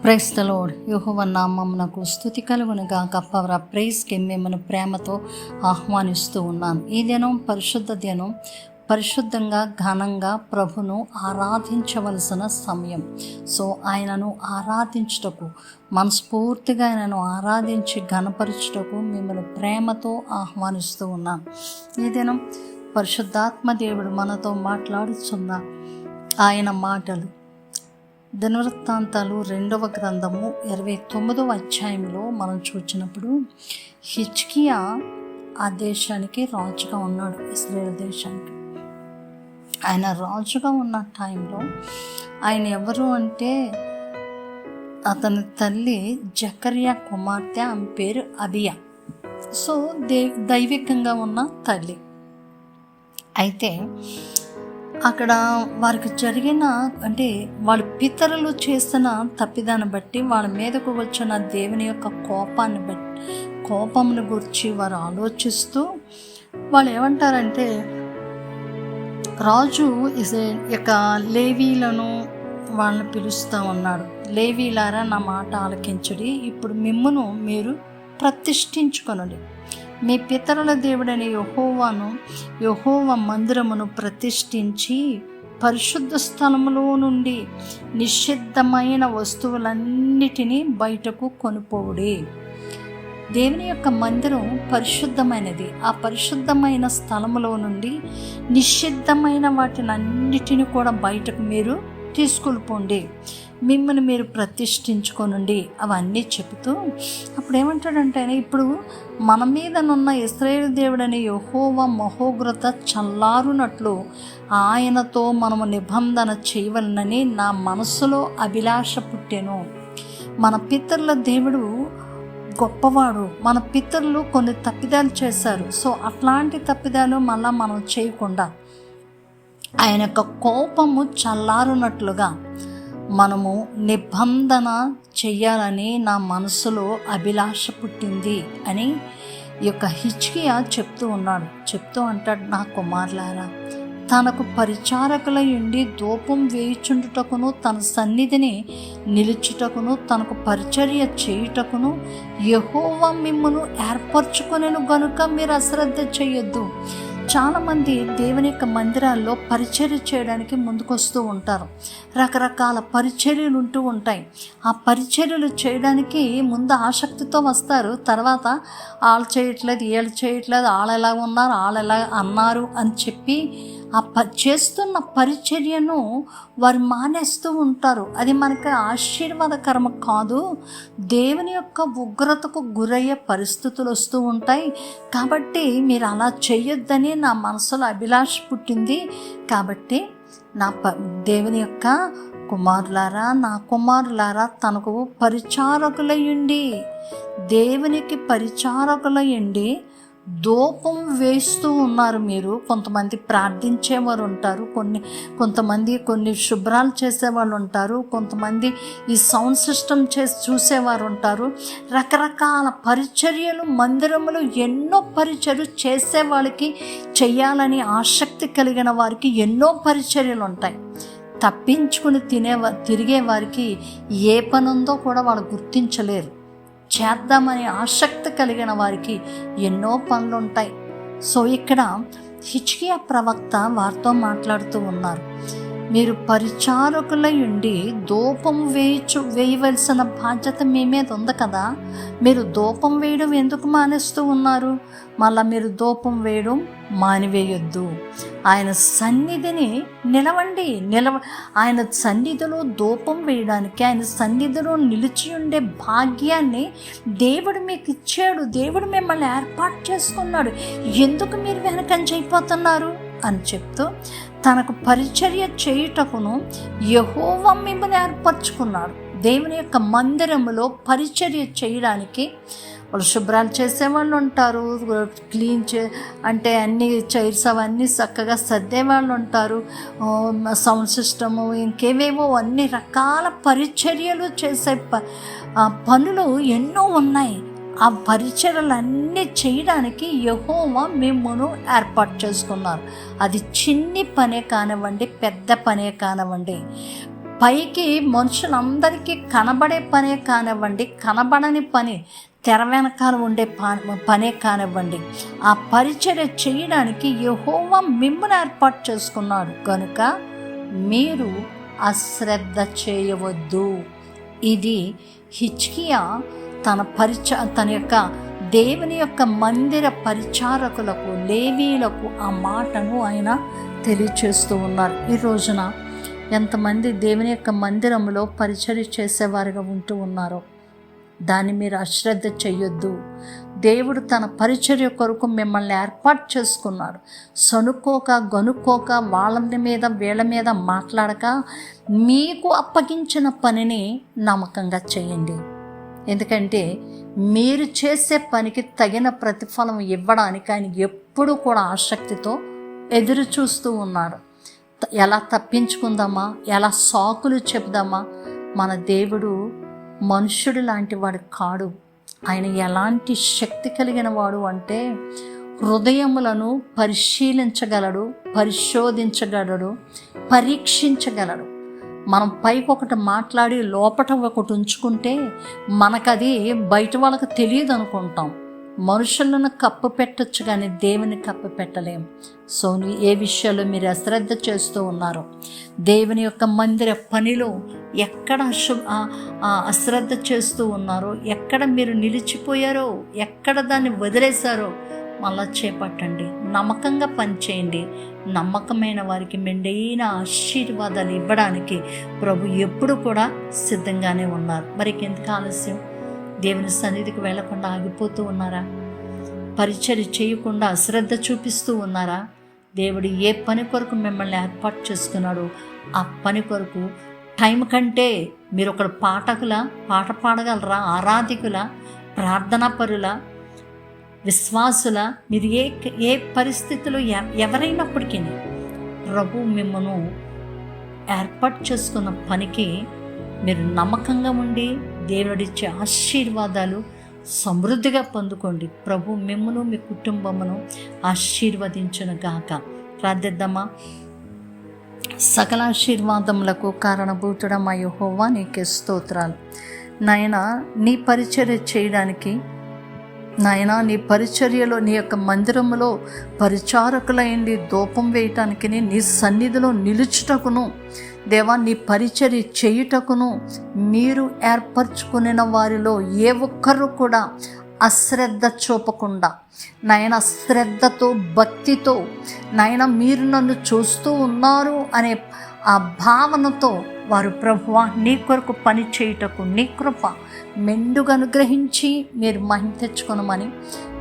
Praise the lord. యెహోవా నామమునకు స్తుతి కలుగును గాక. పవర్ ప్రైజ్కి మిమ్మల్ని ప్రేమతో ఆహ్వానిస్తూ ఉన్నాను. ఈ దినం పరిశుద్ధ దినం. పరిశుద్ధంగా ఘనంగా ప్రభును ఆరాధించవలసిన సమయం. సో ఆయనను ఆరాధించుటకు, మనస్ఫూర్తిగా ఆయనను ఆరాధించి ఘనపరచుటకు మిమ్మల్ని ప్రేమతో ఆహ్వానిస్తూ ఉన్నాను. ఈ దినం పరిశుద్ధాత్మ దేవుడు మనతో మాట్లాడుచున్న ఆయన మాటలు దినవృత్తాంతాలు 2వ గ్రంథము 29వ అధ్యాయంలో మనం చూసినప్పుడు, హిజ్కియా ఆ దేశానికి రాజుగా ఉన్నాడు, ఇశ్రాయేలు దేశానికి. ఆయన రాజుగా ఉన్న టైంలో ఆయన ఎవరు అంటే, అతని తల్లి జకర్యా కుమార్తె, ఆమె పేరు అబియా. సో దైవికంగా ఉన్న తల్లి. అయితే అక్కడ వారికి జరిగిన అంటే వాళ్ళ పితరులు చేసిన తప్పిదాన్ని బట్టి వాళ్ళ మీదకు వచ్చిన దేవుని యొక్క కోపంను గురించి వారు ఆలోచిస్తూ వాళ్ళు ఏమంటారంటే, రాజు ఇక లేవీలను వాళ్ళని పిలుస్తూ ఉన్నాడు. లేవీలారా, నా మాట ఆలకించుడి. ఇప్పుడు మిమ్మును మీరు ప్రతిష్ఠించుకొనుడి. మీ పితరుల దేవుడైన యెహోవా మందిరమును ప్రతిష్ఠించి పరిశుద్ధ స్థలములో నుండి నిషిద్ధమైన వస్తువులన్నిటినీ బయటకు కొనుపోవుడి. దేవుని యొక్క మందిరం పరిశుద్ధమైనది. ఆ పరిశుద్ధమైన స్థలములో నుండి నిషిద్ధమైన వాటినన్నిటిని కూడా బయటకు మీరు తీసుకెళ్ళిపోండి. మిమ్మల్ని మీరు ప్రతిష్ఠించుకొనుండి అవన్నీ చెబుతూ అప్పుడు ఏమంటాడంటే, ఇప్పుడు మన మీదనున్న ఇశ్రాయేలు దేవుడని యెహోవా మహోగ్రత చల్లారునట్లు ఆయనతో మనము నిబంధన చేయవలనని నా మనసులో అభిలాష పుట్టెను. మన పితరుల దేవుడు గొప్పవాడు. మన పితరులు కొన్ని తప్పిదాలు చేశారు. సో అట్లాంటి తప్పిదాలు మళ్ళా మనం చేయకుండా ఆయన యొక్క కోపము చల్లారునట్లుగా మనము నిబంధన చెయ్యాలని నా మనసులో అభిలాష పుట్టింది అని ఈ యొక్క హిజ్కియా చెప్తూ ఉన్నాడు. చెప్తూ అంటాడు, నా కుమారులారా, తనకు పరిచారకులై ఉండి ధూపం వేయుచుండుటకును, తన సన్నిధిని నిలుచుటకును, తనకు పరిచర్య చేయుటకును యెహోవా మిమ్మును ఏర్పరచుకొనెను గనుక మీరు అశ్రద్ధ చేయొద్దు. చాలామంది దేవుని యొక్క మందిరాల్లో పరిచర్య చేయడానికి ముందుకొస్తూ ఉంటారు. రకరకాల పరిచర్యలు ఉంటూ ఉంటాయి. ఆ పరిచర్యలు చేయడానికి ముందు ఆసక్తితో వస్తారు. తర్వాత వాళ్ళు చేయట్లేదు, వీళ్ళు చేయట్లేదు, వాళ్ళు ఎలా ఉన్నారు, వాళ్ళు ఎలా అన్నారు అని చెప్పి ఆ చేస్తున్న పరిచర్యను వారు మానేస్తూ ఉంటారు. అది మనకి ఆశీర్వాదకరం కాదు. దేవుని యొక్క ఉగ్రతకు గురయ్యే పరిస్థితులు వస్తూ ఉంటాయి. కాబట్టి మీరు అలా చేయొద్దని నా మనసులో అభిలాష పుట్టింది. కాబట్టి దేవుని యొక్క కుమారులారా, నా కుమారులారా, తనకు పరిచారకులయ్యండి, దేవునికి పరిచారకులయ్యండి. ధూపం వేస్తూ ఉన్నారు మీరు. కొంతమంది ప్రార్థించేవారు ఉంటారు, కొంతమంది శుభ్రాలు చేసేవాళ్ళు ఉంటారు, కొంతమంది ఈ సౌండ్ సిస్టమ్ చూసేవారు ఉంటారు. రకరకాల పరిచర్యలు, మందిరములు ఎన్నో పరిచర్యలు చేసే వాళ్ళకి, చెయ్యాలని ఆసక్తి కలిగిన వారికి ఎన్నో పరిచర్యలు ఉంటాయి. తప్పించుకుని తిరిగే వారికి ఏ పని ఉందో కూడా వాళ్ళు గుర్తించలేరు. చేద్దామని ఆసక్తి కలిగిన వారికి ఎన్నో పనులు ఉంటాయి. సో ఇక్కడ హిజ్కియా ప్రవక్త వారితో మాట్లాడుతూ ఉన్నారు, మీరు పరిచారకులై ఉండి ధూపం వేయవలసిన బాధ్యత మీ మీద ఉంది కదా. మీరు ధూపం వేయడం ఎందుకు మానేస్తూ ఉన్నారు? మళ్ళీ మీరు ధూపం వేయడం మానివేయొద్దు. ఆయన సన్నిధిని నిలవండి. ఆయన సన్నిధిలో ధూపం వేయడానికి, ఆయన సన్నిధిలో నిలిచి ఉండే భాగ్యాన్ని దేవుడు మీకు ఇచ్చాడు. దేవుడు మిమ్మల్ని ఏర్పాటు చేసుకున్నాడు. ఎందుకు మీరు వెనకంజ అయిపోతున్నారు అని చెప్తూ, తనకు పరిచర్య చేయుటకును యెహోవా మిమ్మల్ని ఏర్పరచుకున్నాడు. దేవుని యొక్క మందిరములో పరిచర్య చేయడానికి వాళ్ళు శుభ్రాలు చేసేవాళ్ళు ఉంటారు, అంటే అన్ని చైర్స్ అవన్నీ చక్కగా సర్దేవాళ్ళు ఉంటారు, సౌండ్ సిస్టము, ఇంకేవేవో అన్ని రకాల పరిచర్యలు చేసే పనులు ఎన్నో ఉన్నాయి. ఆ పరిచర్యలన్నీ చేయడానికి యెహోవా మిమ్మును ఏర్పాటు చేసుకున్నారు. అది చిన్ని పనే కానివ్వండి, పెద్ద పనే కానివ్వండి, పైకి మనుషులందరికీ కనబడే పనే కానివ్వండి, కనబడని పని, తెర వెనకాల ఉండే పనే కానివ్వండి, ఆ పరిచర్య చేయడానికి యెహోవా మిమ్మల్ని ఏర్పాటు చేసుకున్నాడు కనుక మీరు అశ్రద్ధ చేయవద్దు. ఇది హిజ్కియా తన యొక్క దేవుని యొక్క మందిర పరిచారకులకు, లేవీలకు ఆ మాటను ఆయన తెలియచేస్తూ ఉన్నారు. ఈ రోజున ఎంతమంది దేవుని యొక్క మందిరంలో పరిచర్య చేసేవారుగా ఉంటూ ఉన్నారో దాన్ని మీరు అశ్రద్ధ చేయొద్దు. దేవుడు తన పరిచర్య కొరకు మిమ్మల్ని ఏర్పాటు చేసుకున్నాడు. సనుక్కోక గనుక్కోక వాళ్ళ మీద వీళ్ళ మీద మాట్లాడక మీకు అప్పగించిన పనిని నమ్మకంగా చేయండి. ఎందుకంటే మీరు చేసే పనికి తగిన ప్రతిఫలం ఇవ్వడానికి ఆయన ఎప్పుడూ కూడా ఆసక్తితో ఎదురు చూస్తూ ఉన్నాడు. ఎలా తప్పించుకుందామా, ఎలా సాకులు చెప్దామా? మన దేవుడు మనుష్యుడు లాంటి వాడు కాడు. ఆయన ఎలాంటి శక్తి కలిగిన వాడు అంటే హృదయములను పరిశీలించగలడు, పరిశోధించగలడు, పరీక్షించగలడు. మనం పైకి ఒకటి మాట్లాడి లోపట ఒకటి ఉంచుకుంటే మనకది బయట వాళ్ళకి తెలియదు అనుకుంటాం. మనుషులను కప్పు పెట్టచ్చు కానీ దేవుని కప్పు పెట్టలేం. సో ఏ విషయాల్లో మీరు అశ్రద్ధ చేస్తూ ఉన్నారో, దేవుని యొక్క మందిర పనిలో ఎక్కడ అశ్రద్ధ చేస్తూ ఉన్నారో, ఎక్కడ మీరు నిలిచిపోయారో, ఎక్కడ దాన్ని వదిలేశారో మళ్ళా చేపట్టండి. నమ్మకంగా పనిచేయండి. నమ్మకమైన వారికి మెండైన ఆశీర్వాదాలు ఇవ్వడానికి ప్రభు ఎప్పుడు కూడా సిద్ధంగానే ఉన్నారు. మరి ఎందుకు ఆలస్యం? దేవుని సన్నిధికి వెళ్లకుండా ఆగిపోతూ ఉన్నారా? పరిచర్య చేయకుండా అశ్రద్ధ చూపిస్తూ ఉన్నారా? దేవుడు ఏ పని కొరకు మిమ్మల్ని ఏర్పాటు చేసుకున్నాడో ఆ పని కొరకు టైం కంటే మీరు ఒక పాట పాడగలరా? ఆరాధికుల, ప్రార్థనా పరుల, విశ్వాసుల, మీరు ఏ పరిస్థితిలో ఎవరైనప్పటికీ ప్రభు మిమ్మల్ని ఏర్పాటు చేసుకున్న పనికి మీరు నమ్మకంగా ఉండి దేవుడిచ్చే ఆశీర్వాదాలు సమృద్ధిగా పొందుకోండి. ప్రభు మిమ్మను, మీ కుటుంబమును ఆశీర్వదించును గాక. ప్రార్థిద్దామా? సకల ఆశీర్వాదములకు కారణభూతుడమా యెహోవా, నీకే స్తోత్రాలు. నాయనా, నీ పరిచర్య చేయడానికి, నాయనా నీ పరిచర్యలో, నీ యొక్క మందిరములో పరిచారకులైంది ధూపం వేయటానికి, నీ సన్నిధిలో నిలుచుటకును, దేవా నీ పరిచర్య చేయుటకును మీరు ఏర్పరచుకునే వారిలో ఏ ఒక్కరు కూడా అశ్రద్ధ చూపకుండా, నాయన శ్రద్ధతో, భక్తితో, నాయన మీరు నన్ను చూస్తూ ఉన్నారు అనే ఆ భావనతో వారు ప్రభువా నీ కొరకు పని చేయుటకు నీ కృప మెండుగా అనుగ్రహించి మీరు మహిమ తెచ్చుకొనమని,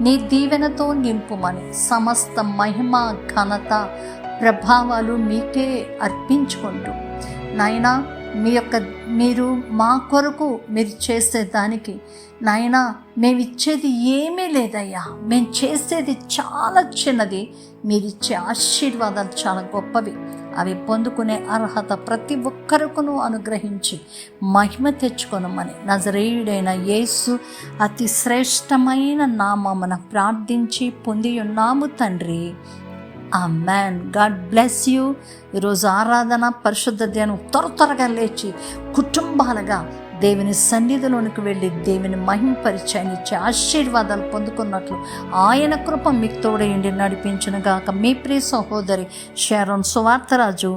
నీ దీవెనతో నింపుమని, సమస్త మహిమ, ఘనత, ప్రభావాలు మీకే అర్పించుకుంటూ నాయనా మీరు మా కొరకు మీరు చేసేదానికి నాయనా మేమిచ్చేది ఏమీ లేదయ్యా. మేము చేసేది చాలా చిన్నది, మీరిచ్చే ఆశీర్వాదాలు చాలా గొప్పవి. అవి పొందుకునే అర్హత ప్రతి ఒక్కరికును అనుగ్రహించి మహిమ తెచ్చుకొనమని నజరేయుడైన యేసు అతి శ్రేష్టమైన నామమున ప్రార్థించి పొంది ఉన్నాము తండ్రి. ఆమేన్. God bless you. ఈరోజు ఆరాధన, పరిశుద్ధ ధ్యానం త్వరగా లేచి కుటుంబాలుగా దేవుని సన్నిధిలోనికి వెళ్ళి దేవుని మహిమపరిచి ఆయన ఇచ్చే ఆశీర్వాదాలు పొందుకున్నట్లు ఆయన కృప మీకు తోడయండి నడిపించును గాక. మీ ప్రియ సహోదరి షారోన్ సువార్తరాజు.